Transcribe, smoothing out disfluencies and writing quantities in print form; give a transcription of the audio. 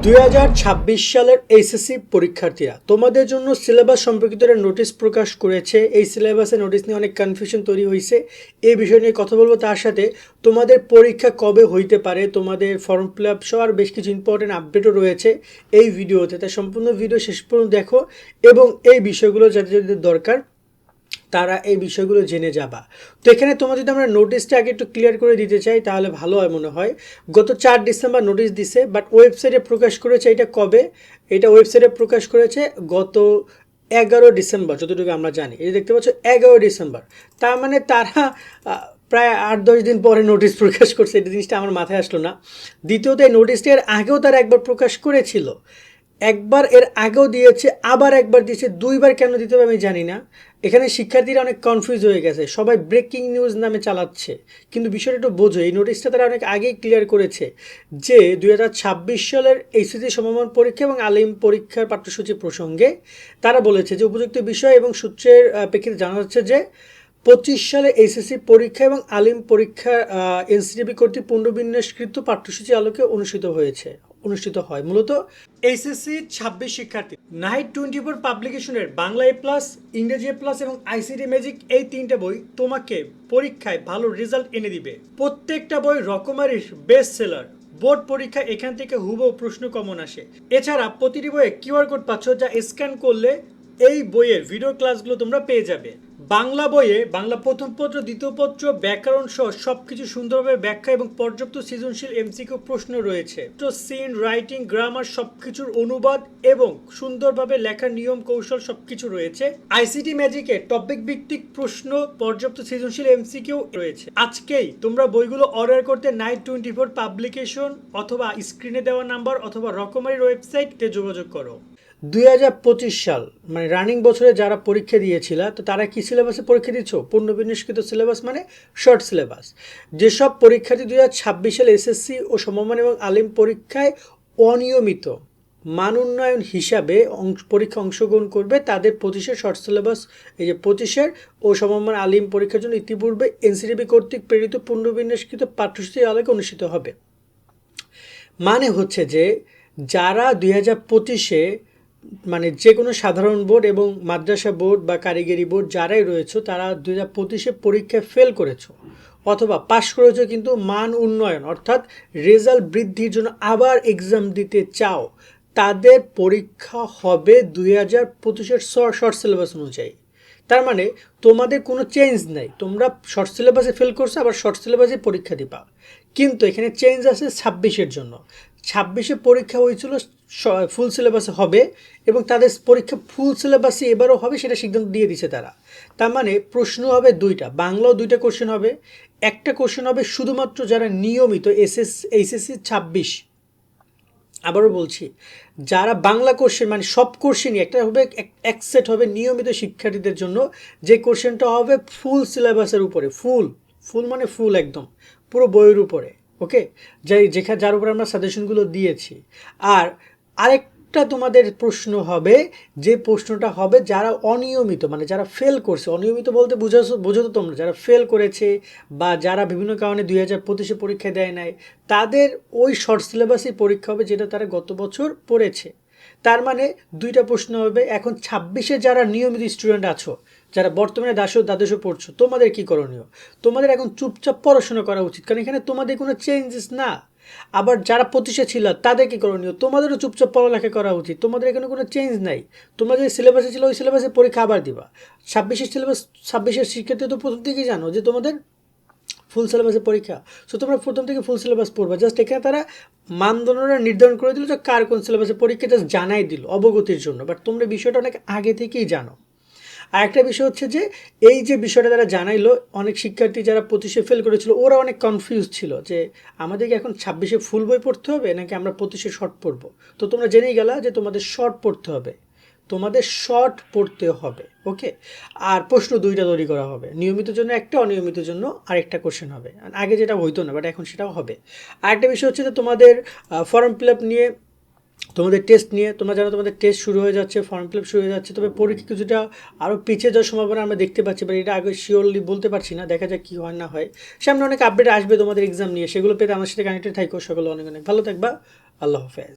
2026 সালের এইচএসসি পরীক্ষার্থীরা তোমাদের জন্য সিলেবাস সম্পর্কিত একটা নোটিশ প্রকাশ করেছে। এই সিলেবাসের নোটিশ নিয়ে অনেক কনফিউশন তৈরি হয়েছে। এই বিষয় নিয়ে কথা বলবো, তার সাথে তোমাদের পরীক্ষা কবে হইতে পারে, তোমাদের ফর্ম ফিল আপ সহ আর বেশ কিছু ইম্পর্টেন্ট আপডেটও রয়েছে এই ভিডিওতে। তাই সম্পূর্ণ ভিডিও শেষ পর্যন্ত দেখো এবং এই বিষয়গুলো যাদের দরকার তারা এই বিষয়গুলো জেনে যাবা। তো এখানে তোমার যদি আমরা নোটিশটা আগে একটু ক্লিয়ার করে দিতে চাই তাহলে ভালো হয় মনে হয়। গত 4 ডিসেম্বর নোটিশ দিছে, বাট ওয়েবসাইটে প্রকাশ করেছে এটা কবে, এটা ওয়েবসাইটে প্রকাশ করেছে গত 11 ডিসেম্বর, যতটুকু আমরা জানি। এই দেখতে পাচ্ছ 11 ডিসেম্বর, তার মানে তারা প্রায় 8-10 দিন পরে নোটিশ প্রকাশ করছে। এই জিনিসটা আমার মাথায় আসলো না। দ্বিতীয়ত এই নোটিশটা এর আগেও তারা একবার প্রকাশ করেছিল, একবার এর আগেও দিয়েছে, আবার একবার দিয়েছে, দুইবার কেন দিতে হবে আমি জানি না। এখানে শিক্ষার্থীরা অনেক কনফিউজ হয়ে গেছে, সবাই ব্রেকিং নিউজ নামে চালাচ্ছে, কিন্তু বিষয়টা একটু বোঝো। এই নোটিশটা তারা অনেক আগেই ক্লিয়ার করেছে যে 2026 সালের এইচএসসি সমমান পরীক্ষা এবং আলিম পরীক্ষার পাঠ্যসূচি প্রসঙ্গে তারা বলেছে যে উপযুক্ত বিষয় এবং সূত্রের প্রেক্ষিতে জানা যাচ্ছে যে 25 সালে এইচএসসি পরীক্ষা এবং আলিম পরীক্ষা এনসিটিবি কর্তৃক পুনর্বিন্যাসকৃত পাঠ্যসূচি আলোকে অনুষ্ঠিত হয়। মূলত এইচএসসি 26 শিক্ষার্থী নাইট 24 পাবলিকেশনের বাংলা এ প্লাস, ইংরেজি এ প্লাস এবং আইসিটি ম্যাজিক এই 3টে বই তোমাকে পরীক্ষায় ভালো রেজাল্ট এনে দিবে। প্রত্যেকটা বই রকমারির বেস্ট সেলার। বোর্ড পরীক্ষা এখান থেকে হুবহু প্রশ্ন কমন আসে। এছাড়া প্রতিটি বইয়ে কিউআর কোড পাচ্ছ, যা স্ক্যান করলে এই বইয়ের ভিডিও ক্লাসগুলো তোমরা পেয়ে যাবে। বাংলা বইয়ে বাংলা প্রথম পত্র, দ্বিতীয় পত্র, ব্যাকরণ সহ সবকিছু সুন্দরভাবে ব্যাখ্যা এবং পর্যাপ্ত সৃজনশীল এমসিকিউ প্রশ্ন রয়েছে। তো সিন, রাইটিং, গ্রামার সবকিছুর অনুবাদ এবং সুন্দরভাবে লেখার নিয়ম কৌশল সবকিছু রয়েছে। আইসিটি ম্যাজিকে টপিক ভিত্তিক প্রশ্ন, পর্যাপ্ত সৃজনশীল এমসিকিউ রয়েছে। আজকেই তোমরা বইগুলো অর্ডার করতে নাইট 24 পাবলিকেশন অথবা স্ক্রিনে দেওয়া নাম্বার অথবা রকমারির ওয়েবসাইটে যোগাযোগ করো। 2025 সাল মানে রানিং বছরে যারা পরীক্ষা দিয়েছিল, তো তারা কি সিলেবাসে পরীক্ষা দিচ্ছ? পুনর্বিন্যাসকৃত সিলেবাস মানে শর্ট সিলেবাস। যেসব পরীক্ষার্থী 2026 সালে এসএসসি ও সমমান এবং আলিম পরীক্ষায় অনিয়মিত মান উন্নয়ন হিসাবে পরীক্ষা অংশগ্রহণ করবে, তাদের 25-এর শর্ট সিলেবাস, এই যে 25-এর ও সমমান আলিম পরীক্ষার জন্য ইতিপূর্বে এনসিটিবি কর্তৃক প্রেরিত পুনর্বিন্যাসকৃত পাঠ্যসূচির আলোকে অনুষ্ঠিত হবে। মানে হচ্ছে যে যারা 2025-এ মানে যে কোনো সাধারণ বোর্ড এবং মাদ্রাসা বোর্ড বা কারিগরি বোর্ড যারাই রয়েছে, তারা 2025-এ পরীক্ষায় ফেল করেছো অথবা পাশ করেছো কিন্তু মান উন্নয়ন অর্থাৎ রেজাল্ট বৃদ্ধির জন্য আবার এক্সাম দিতে চাও, তাদের পরীক্ষা হবে 2025-এর শর্ট সিলেবাস অনুযায়ী। তার মানে তোমাদের কোনো চেঞ্জ নেই, তোমরা শর্ট সিলেবাসে ফেল করছো আবার শর্ট সিলেবাসে পরীক্ষা দিবা। কিন্তু এখানে চেঞ্জ আছে 26-এর জন্য। 26-এ পরীক্ষা হয়েছিল ফুল সিলেবাসে হবে এবং তাদের পরীক্ষা ফুল সিলেবাসে এবারও হবে, সেটা সিদ্ধান্ত দিয়ে দিছে তারা। তার মানে প্রশ্ন হবে 2টা, বাংলাও 2টা কোশ্চেন হবে। একটা কোশ্চেন হবে শুধুমাত্র যারা নিয়মিত এইচএসসি 26, আবারও বলছি, যারা বাংলা কোশ্চেন মানে সব কোশ্চেনই একটা হবে, এক সেট হবে নিয়মিত শিক্ষার্থীদের জন্য, যে কোশ্চেনটা হবে ফুল সিলেবাসের উপরে। ফুল মানে ফুল একদম পুরো বইয়ের উপরে, ওকে, যার উপরে আমরা সাজেশনগুলো দিয়েছি। আর আরেকটা তোমাদের প্রশ্ন হবে, যে প্রশ্নটা হবে যারা অনিয়মিত মানে যারা ফেল করছে, অনিয়মিত বলতে বোঝো তো তোমরা, যারা ফেল করেছে বা যারা বিভিন্ন কারণে 2025-এ পরীক্ষা দেয় নাই, তাদের ওই শর্ট সিলেবাসই পরীক্ষা হবে যেটা তারা গত বছর পড়েছে। তার মানে 2টা প্রশ্ন হবে। এখন 26-এ যারা নিয়মিত স্টুডেন্ট আছো, যারা বর্তমানে দ্বাদশে পড়ছো, তোমাদের কি করণীয়? তোমাদের এখন চুপচাপ পড়াশোনা করা উচিত, কারণ এখানে তোমাদের কোনো চেঞ্জেস না। আবার যারা 25-এ ছিল তাদের কি করণীয়? তোমাদেরও চুপচাপ পড়ালেখা করা উচিত, তোমাদের এখানে কোনো চেঞ্জ নাই। তোমরা যে সিলেবাসে ছিল ওই সিলেবাসে পরীক্ষা আবার দিবা। 26-এর সিলেবাস, 26-এর শিক্ষার্থী তো প্রথম থেকেই জানো যে তোমাদের ফুল সিলেবাসের পরীক্ষা, সো তোমরা প্রথম থেকে ফুল সিলেবাস পড়বা। জাস্ট এখানে তারা মানদণ্ডটা নির্ধারণ করে দিল যে কার কোন সিলেবাসের পরীক্ষা, জাস্ট জানাই দিল অবগতির জন্য, বাট তোমরা বিষয়টা অনেক আগে থেকেই জানো। আর একটা বিষয় হচ্ছে যে এই যে বিষয়টা তারা জানাইলো, অনেক শিক্ষার্থী যারা 25-এ ফেল করেছিল ওরা অনেক কনফিউজ ছিল যে আমাদেরকে এখন 26-এ ফুল বই পড়তে হবে নাকি আমরা 25-এ শর্ট পড়বো। তো তোমরা জেনেই গেলা যে তোমাদের শর্ট পড়তে হবে, ওকে। আর প্রশ্ন 2টা তৈরি করা হবে, নিয়মিত জন্য একটা, অনিয়মিত জন্য আরেকটা কোশ্চেন হবে। আগে যেটা হইতো না, বাট এখন সেটাও হবে। আরেকটা বিষয় হচ্ছে যে তোমাদের ফর্ম ফিল আপ নিয়ে, তোমাদের টেস্ট নিয়ে, তোমরা জানো তোমাদের টেস্ট শুরু হয়ে যাচ্ছে, ফর্ম ফিল আপ শুরু হয়ে যাচ্ছে, তবে পরীক্ষা কিছুটা আরও পিছিয়ে যাওয়ার সম্ভাবনা আমরা দেখতে পাচ্ছি, বাট এটা আগে শিওরলি বলতে পারছি না, দেখা যাক কী হয় না হয়। সামনে অনেক আপডেট আসবে তোমাদের এক্সাম নিয়ে, সেগুলো পেতে আমার সাথে কানেক্টেড থাকো। সকলে অনেক অনেক ভালো থাকবা। আল্লাহ হাফেজ।